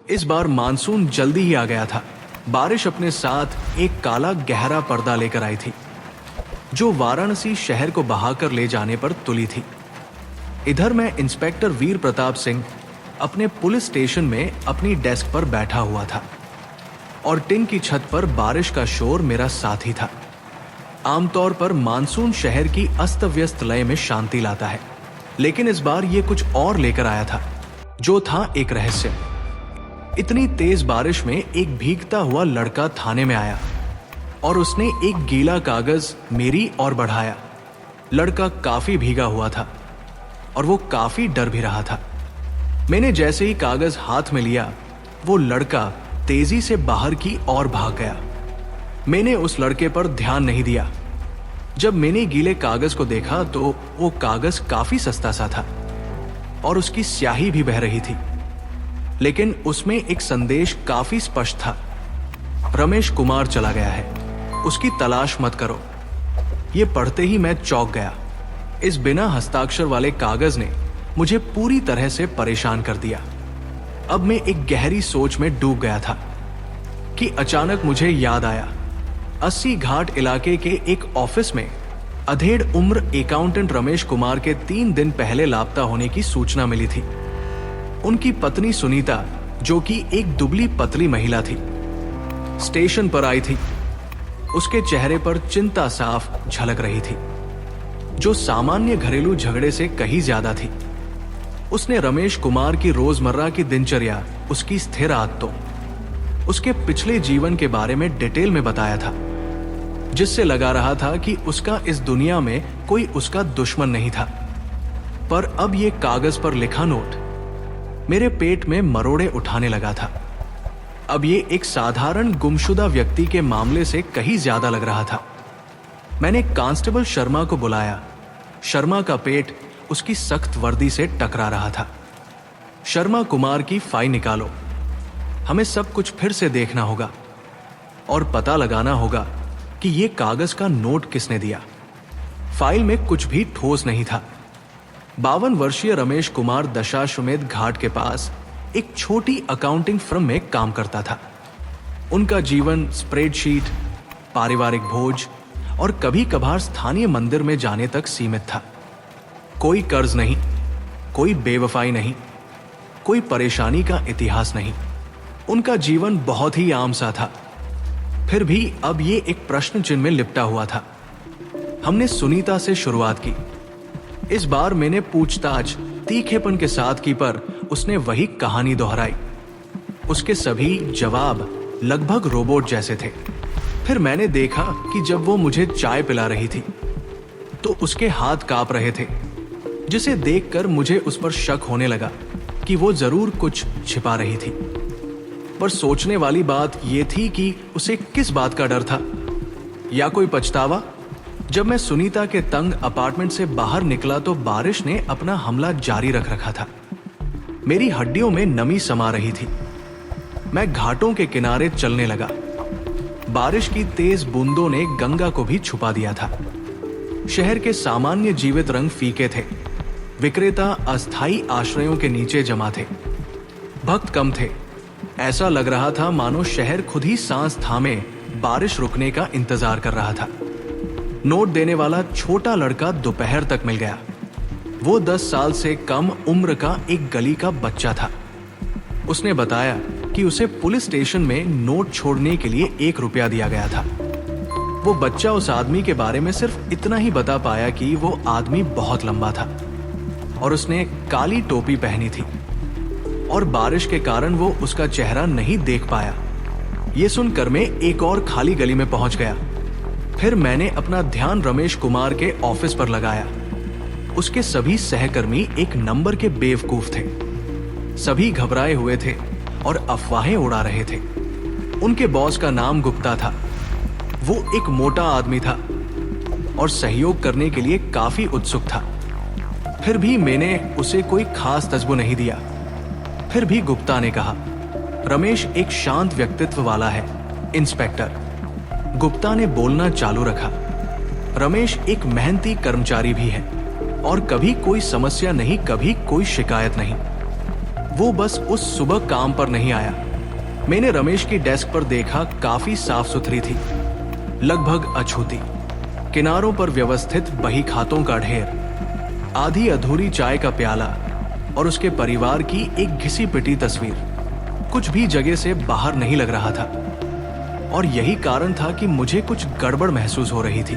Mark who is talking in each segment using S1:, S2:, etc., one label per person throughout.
S1: इस बार मानसून जल्दी ही आ गया था। बारिश अपने साथ एक काला गहरा पर्दा लेकर आई थी, जो वाराणसी शहर को बहाकर ले जाने पर तुली थी। इधर मैं इंस्पेक्टर वीर प्रताप सिंह अपने पुलिस स्टेशन में अपनी डेस्क पर बैठा हुआ था और टिन की छत पर बारिश का शोर मेरा साथी था। आमतौर पर मानसून शहर की अस्त व्यस्त लय में शांति लाता है, लेकिन इस बार ये कुछ और लेकर आया था, जो था एक रहस्य। इतनी तेज बारिश में एक भीगता हुआ लड़का थाने में आया और उसने एक गीला कागज मेरी ओर बढ़ाया। लड़का काफी भीगा हुआ था और वो काफी डर भी रहा था। मैंने जैसे ही कागज हाथ में लिया, वो लड़का तेजी से बाहर की ओर भाग गया। मैंने उस लड़के पर ध्यान नहीं दिया। जब मैंने गीले कागज को देखा तो वो कागज काफी सस्ता सा था और उसकी स्याही भी बह रही थी, लेकिन उसमें एक संदेश काफी स्पष्ट था। रमेश कुमार चला गया है, उसकी तलाश मत करो। ये पढ़ते ही मैं चौंक गया। इस बिना हस्ताक्षर वाले कागज ने मुझे पूरी तरह से परेशान कर दिया। अब मैं एक गहरी सोच में डूब गया था कि अचानक मुझे याद आया, 80 घाट इलाके के एक ऑफिस में अधेड़ उम्र अकाउंटेंट रमेश कुमार के 3 दिन पहले लापता होने की सूचना मिली थी। उनकी पत्नी सुनीता, जो कि एक दुबली पतली महिला थी, स्टेशन पर आई थी। उसके चेहरे पर चिंता साफ झलक रही थी, जो सामान्य घरेलू झगड़े से कहीं ज्यादा थी। उसने रमेश कुमार की रोजमर्रा की दिनचर्या, उसकी स्थिर आदतों, उसके पिछले जीवन के बारे में डिटेल में बताया था, जिससे लगा रहा था कि उसका इस दुनिया में कोई उसका दुश्मन नहीं था। पर अब ये कागज पर लिखा नोट मेरे पेट में मरोड़े उठाने लगा था। अब ये एक साधारण गुमशुदा व्यक्ति के मामले से कहीं ज्यादा लग रहा था। मैंने कांस्टेबल शर्मा को बुलाया। शर्मा का पेट उसकी सख्त वर्दी से टकरा रहा था। शर्मा कुमार की फाइल निकालो, हमें सब कुछ फिर से देखना होगा और पता लगाना होगा कि ये कागज का नोट किसने दिया। फाइल में कुछ भी ठोस नहीं था। 52 वर्षीय रमेश कुमार दशाश्वमेध घाट के पास एक छोटी अकाउंटिंग फर्म में काम करता था। उनका जीवन स्प्रेडशीट, पारिवारिक भोज और कभी कभार स्थानीय मंदिर में जाने तक सीमित था। कोई कर्ज नहीं, कोई बेवफाई नहीं, कोई परेशानी का इतिहास नहीं। उनका जीवन बहुत ही आम सा था। फिर भी अब ये एक प्रश्न चिन्ह में लिपटा हुआ था। हमने सुनीता से शुरुआत की। इस बार मैंने पूछताछ तीखेपन के साथ की, पर उसने वही कहानी दोहराई। उसके सभी जवाब लगभग रोबोट जैसे थे। फिर मैंने देखा कि जब वो मुझे चाय पिला रही थी तो उसके हाथ कांप रहे थे, जिसे देखकर मुझे उस पर शक होने लगा कि वो जरूर कुछ छिपा रही थी। पर सोचने वाली बात यह थी कि उसे किस बात का डर था, या कोई पछतावा। जब मैं सुनीता के तंग अपार्टमेंट से बाहर निकला तो बारिश ने अपना हमला जारी रख रखा था। मेरी हड्डियों में नमी समा रही थी। मैं घाटों के किनारे चलने लगा। बारिश की तेज बूंदों ने गंगा को भी छुपा दिया था। शहर के सामान्य जीवित रंग फीके थे। विक्रेता अस्थायी आश्रयों के नीचे जमा थे। भक्त कम थे। ऐसा लग रहा था मानो शहर खुद ही सांस थामे बारिश रुकने का इंतजार कर रहा था। नोट देने वाला छोटा लड़का दोपहर तक मिल गया। वो 10 साल से कम उम्र का एक गली का बच्चा था। उसने बताया कि उसे पुलिस स्टेशन में नोट छोड़ने के लिए 1 रुपया दिया गया था। वो बच्चा उस आदमी के बारे में सिर्फ इतना ही बता पाया कि वो आदमी बहुत लंबा था और उसने काली टोपी पहनी थी और बारिश के कारण वो उसका चेहरा नहीं देख पाया। ये सुनकर मैं एक और खाली गली में पहुंच गया। फिर मैंने अपना ध्यान रमेश कुमार के ऑफिस पर लगाया। उसके सभी सहकर्मी एक नंबर के बेवकूफ थे। सभी घबराए हुए थे और अफवाहें उड़ा रहे थे। उनके बॉस का नाम गुप्ता था। वो एक मोटा आदमी था और सहयोग करने के लिए काफी उत्सुक था। फिर भी मैंने उसे कोई खास तज्बो नहीं दिया। फिर भी गुप्ता ने कहा, रमेश एक शांत व्यक्तित्व वाला है इंस्पेक्टर। गुप्ता ने बोलना चालू रखा। रमेश एक मेहनती कर्मचारी भी है और कभी कोई समस्या नहीं, कभी कोई शिकायत नहीं। वो बस उस सुबह काम पर नहीं आया। मैंने रमेश की डेस्क पर देखा, काफी साफ सुथरी थी, लगभग अछूती, किनारों पर व्यवस्थित बही खातों का ढेर, आधी अधूरी चाय का प्याला और उसके परिवार की एक घिसी पिटी तस्वीर कुछ भी जगह से बाहर नहीं लग रहा था। और यही कारण था कि मुझे कुछ गड़बड़ महसूस हो रही थी।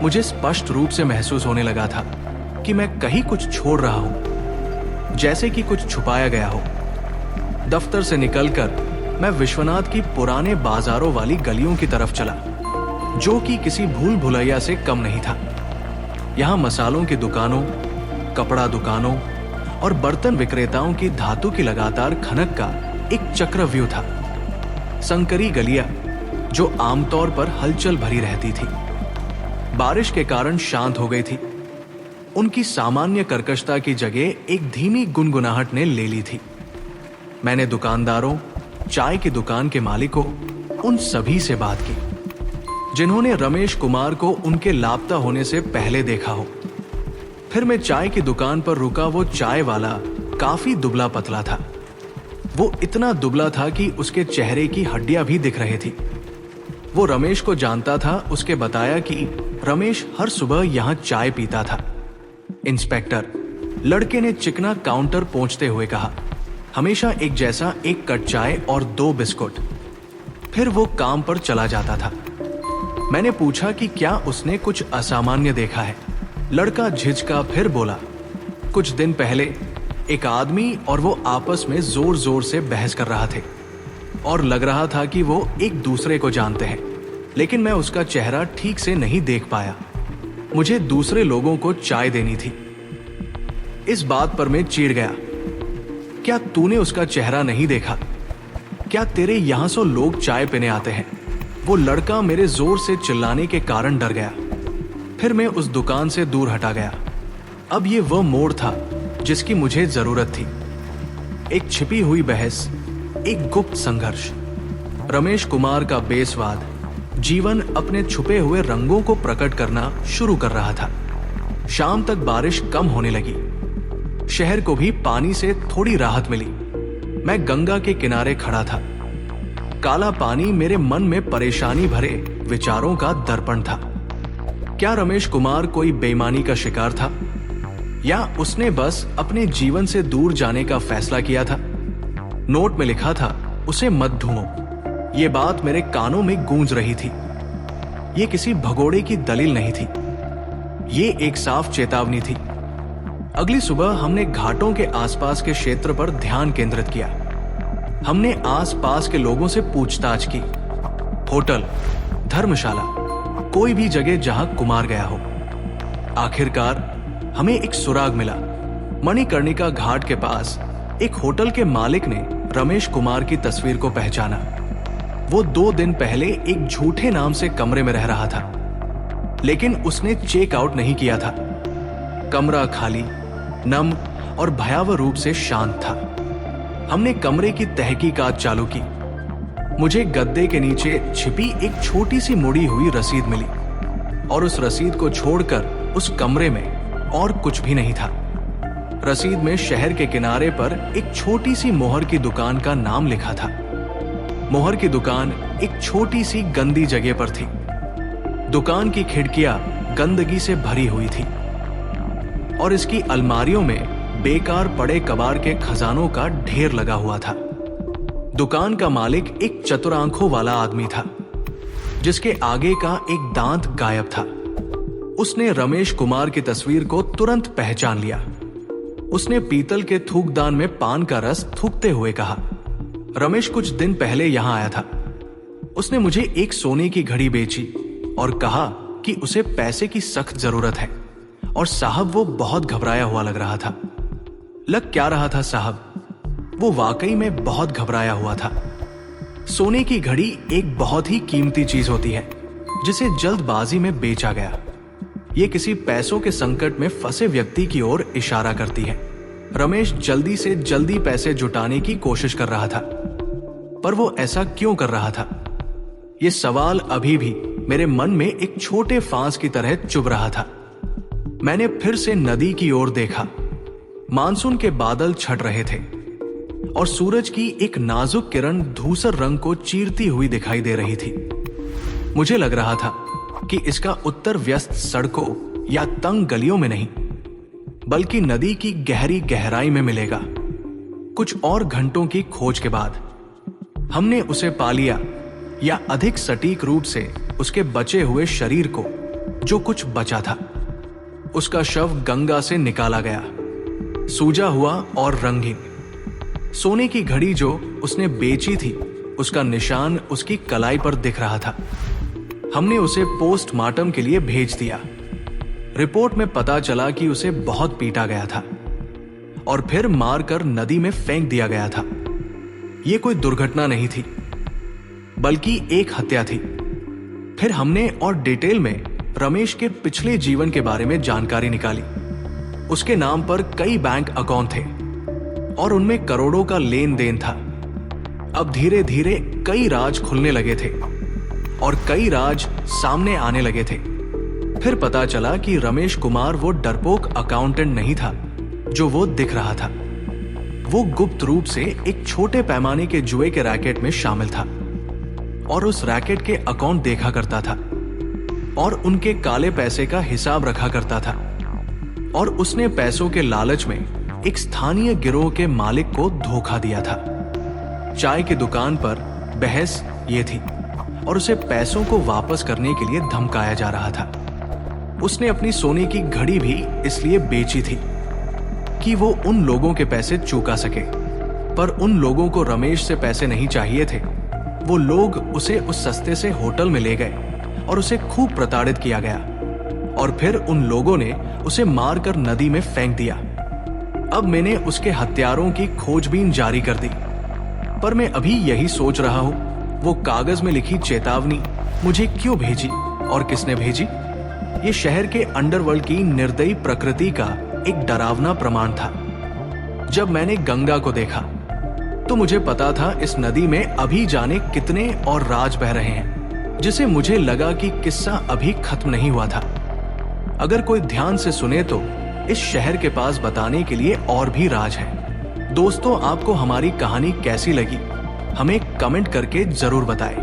S1: मुझे स्पष्ट रूप से महसूस होने लगा था कि मैं कहीं कुछ छोड़ रहा हूं, जैसे कि कुछ छुपाया गया हो। दफ्तर से निकलकर मैं विश्वनाथ की पुराने बाजारों वाली गलियों की तरफ चला, जो कि किसी भूल भुलैया से कम नहीं था। यहां मसालों की दुकानों, कपड़ा दुकानों और बर्तन विक्रेताओं की धातु की लगातार खनक का एक चक्रव्यूह था। संकरी गलियां जो आमतौर पर हलचल भरी रहती थी, बारिश के कारण शांत हो गई थी। उनकी सामान्य कर्कशता की जगह एक धीमी गुनगुनाहट ने ले ली थी। मैंने दुकानदारों, चाय की दुकान के मालिकों, उन सभी से बात की जिन्होंने रमेश कुमार को उनके लापता होने से पहले देखा हो। फिर मैं चाय की दुकान पर रुका। वो चाय वाला काफी दुबला पतला था। वो इतना दुबला था कि उसके चेहरे की हड्डियां भी दिख रही थी। वो रमेश को जानता था। उसके बताया कि रमेश हर सुबह यहां चाय पीता था। इंस्पेक्टर, लड़के ने चिकना काउंटर पहुंचते हुए कहा, हमेशा एक जैसा, एक कट चाय और 2 बिस्कुट। फिर वो काम पर चला जाता था। मैंने पूछा कि क्या उसने कुछ असामान्य देखा है। लड़का झिझका, फिर बोला, कुछ दिन पहले एक आदमी और वो आपस में जोर जोर से बहस कर रहा थे और लग रहा था कि वो एक दूसरे को जानते हैं, लेकिन मैं उसका चेहरा ठीक से नहीं देख पाया। मुझे दूसरे लोगों को चाय देनी थी। इस बात पर मैं चिढ़ गया। क्या तूने उसका चेहरा नहीं देखा? क्या तेरे यहां से लोग चाय पीने आते हैं? वो लड़का मेरे जोर से चिल्लाने के कारण डर गया। फिर मैं उस दुकान से दूर हटा गया। अब ये वह मोड़ था जिसकी मुझे जरूरत थी। एक छिपी हुई बहस, एक गुप्त संघर्ष। रमेश कुमार का बेस्वाद जीवन अपने छुपे हुए रंगों को प्रकट करना शुरू कर रहा था। शाम तक बारिश कम होने लगी। शहर को भी पानी से थोड़ी राहत मिली। मैं गंगा के किनारे खड़ा था। काला पानी मेरे मन में परेशानी भरे विचारों का दर्पण था। क्या रमेश कुमार कोई बेईमानी का शिकार था, या उसने बस अपने जीवन से दूर जाने का फैसला किया था? नोट में लिखा था, उसे मत ढूंढो। ये बात मेरे कानों में गूंज रही थी। ये किसी भगोड़े की दलील नहीं थी, ये एक साफ चेतावनी थी। अगली सुबह हमने घाटों के आसपास के क्षेत्र पर ध्यान केंद्रित किया। हमने आसपास के लोगों से पूछताछ की। होटल, धर्मशाला, कोई भी जगह जहां कुमार गया हो। आखिरकार हमें एक सुराग मिला। मणिकर्णिका घाट के पास एक होटल के मालिक ने रमेश कुमार की तस्वीर को पहचाना। वो 2 दिन पहले एक झूठे नाम से कमरे में रह रहा था, लेकिन उसने चेक आउट नहीं किया था। कमरा खाली, नम और भयावह रूप से शांत था। हमने कमरे की तहकीकात चालू की। मुझे गद्दे के नीचे छिपी एक छोटी सी मुड़ी हुई रसीद मिली, और उस रसीद को छोड़कर उस कमरे में और कुछ भी नहीं था। रसीद में शहर के किनारे पर एक छोटी सी मोहर की दुकान का नाम लिखा था। मोहर की दुकान एक छोटी सी गंदी जगह पर थी। दुकान की खिड़कियां गंदगी से भरी हुई थी और इसकी अलमारियों में बेकार पड़े कबाड़ के खजानों का ढेर लगा हुआ था। दुकान का मालिक एक चतुर आंखों वाला आदमी था, जिसके आगे का एक दांत गायब था। उसने रमेश कुमार की तस्वीर को तुरंत पहचान लिया। उसने पीतल के थूकदान में पान का रस थूकते हुए कहा, रमेश कुछ दिन पहले यहां आया था। उसने मुझे एक सोने की घड़ी बेची और कहा कि उसे पैसे की सख्त जरूरत है। और साहब, वो बहुत घबराया हुआ लग रहा था। लग क्या रहा था साहब, वो वाकई में बहुत घबराया हुआ था। सोने की घड़ी एक बहुत ही कीमती चीज होती है, जिसे जल्दबाजी में बेचा गया। ये किसी पैसों के संकट में फंसे व्यक्ति की ओर इशारा करती है। रमेश जल्दी से जल्दी पैसे जुटाने की कोशिश कर रहा था, पर वो ऐसा क्यों कर रहा था? ये सवाल अभी भी मेरे मन में एक छोटे फांस की तरह चुभ रहा था। मैंने फिर से नदी की ओर देखा। मानसून के बादल छट रहे थे। और सूरज की एक नाजुक किरण धूसर रंग को चीरती हुई दिखाई दे रही थी। मुझे लग रहा था कि इसका उत्तर व्यस्त सड़कों या तंग गलियों में नहीं, बल्कि नदी की गहरी गहराई में मिलेगा। कुछ और घंटों की खोज के बाद हमने उसे पा लिया, या अधिक सटीक रूप से उसके बचे हुए शरीर को, जो कुछ बचा था। उसका शव गंगा से निकाला गया, सूजा हुआ और रंगीन। सोने की घड़ी जो उसने बेची थी, उसका निशान उसकी कलाई पर दिख रहा था। हमने उसे पोस्टमार्टम के लिए भेज दिया। रिपोर्ट में पता चला कि उसे बहुत पीटा गया था और फिर मारकर नदी में फेंक दिया गया था। यह कोई दुर्घटना नहीं थी, बल्कि एक हत्या थी। फिर हमने और डिटेल में रमेश के पिछले जीवन के बारे में जानकारी निकाली। उसके नाम पर कई बैंक अकाउंट थे और उनमें करोड़ों का लेन देन था। अब धीरे धीरे कई राज खुलने लगे थे और कई राज सामने आने लगे थे। फिर पता चला कि रमेश कुमार वो डरपोक अकाउंटेंट नहीं था जो वो दिख रहा था। वो गुप्त रूप से एक छोटे पैमाने के जुए के रैकेट में शामिल था और उस रैकेट के अकाउंट देखा करता था और उनके काले पैसे का हिसाब रखा करता था। और उसने पैसों के लालच में एक स्थानीय गिरोह के मालिक को धोखा दिया था। चाय की दुकान पर बहस ये थी और उसे पैसों को वापस करने के लिए धमकाया जा रहा था। उसने अपनी सोने की घड़ी भी इसलिए बेची थी कि वो उन लोगों के पैसे चुका सके, पर उन लोगों को रमेश से पैसे नहीं चाहिए थे। वो लोग उसे उस सस्ते से होटल में ले गए और उसे खूब प्रताड़ित किया गया और फिर उन लोगों ने उसे मारकर नदी में फेंक दिया। अब मैंने उसके हत्यारों की खोजबीन जारी कर दी, पर मैं अभी यही सोच रहा हूं, वो कागज में लिखी चेतावनी मुझे क्यों भेजी और किसने भेजी। ये शहर के अंडरवर्ल्ड की निर्दयी प्रकृति का एक डरावना प्रमाण था। जब मैंने गंगा को देखा तो मुझे पता था इस नदी में अभी जाने कितने और राज बह रहे हैं, जिसे मुझे लगा कि किस्सा अभी खत्म नहीं हुआ था। अगर कोई ध्यान से सुने तो इस शहर के पास बताने के लिए और भी राज है। दोस्तों, आपको हमारी कहानी कैसी लगी हमें कमेंट करके जरूर बताएं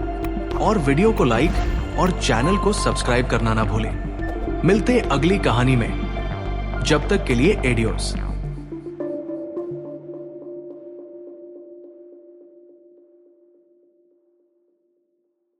S1: और वीडियो को लाइक और चैनल को सब्सक्राइब करना ना भूलें। मिलते अगली कहानी में, जब तक के लिए एडियोस।